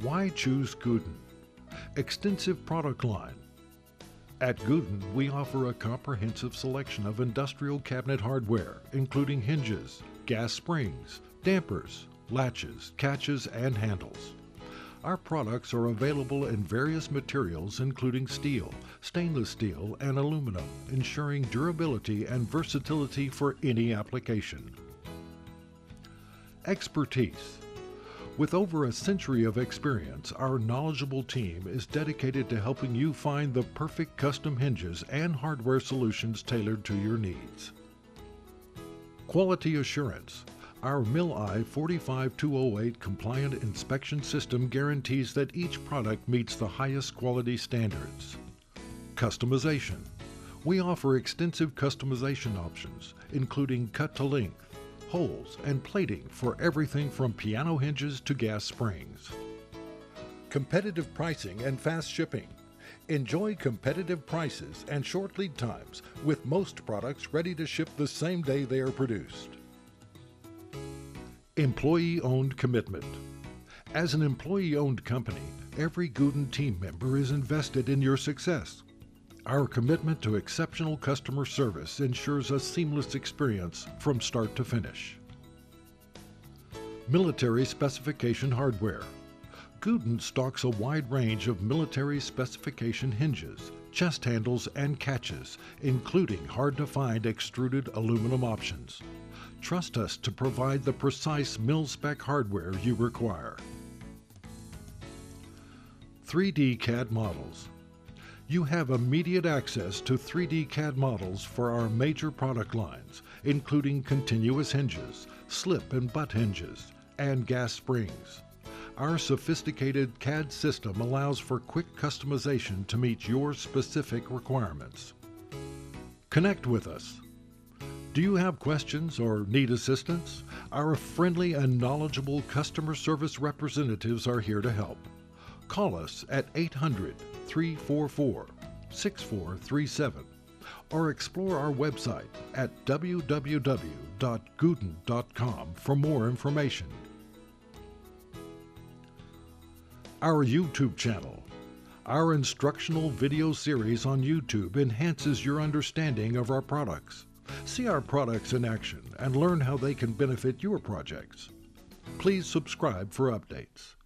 Why choose Guden? Extensive product line. At Guden, we offer a comprehensive selection of industrial cabinet hardware, including hinges, gas springs, dampers, latches, catches, and handles. Our products are available in various materials including steel, stainless steel, and aluminum, ensuring durability and versatility for any application. Expertise. With over a century of experience, our knowledgeable team is dedicated to helping you find the perfect custom hinges and hardware solutions tailored to your needs. Quality assurance. Our MIL-I 45208 compliant inspection system guarantees that each product meets the highest quality standards. Customization. We offer extensive customization options, including cut to length, holes, and plating for everything from piano hinges to gas springs. Competitive pricing and fast shipping. Enjoy competitive prices and short lead times with most products ready to ship the same day they are produced. Employee-owned commitment. As an employee-owned company, every Guden team member is invested in your success. Our commitment to exceptional customer service ensures a seamless experience from start to finish. Military specification hardware. Guden stocks a wide range of military specification hinges, chest handles, and catches, including hard-to-find extruded aluminum options. Trust us to provide the precise mil-spec hardware you require. 3D CAD models. You have immediate access to 3D CAD models for our major product lines, including continuous hinges, slip and butt hinges, and gas springs. Our sophisticated CAD system allows for quick customization to meet your specific requirements. Connect with us. Do you have questions or need assistance? Our friendly and knowledgeable customer service representatives are here to help. Call us at 800-344-6437 or explore our website at www.guden.com for more information. Our YouTube channel. Our instructional video series on YouTube enhances your understanding of our products. See our products in action and learn how they can benefit your projects. Please subscribe for updates.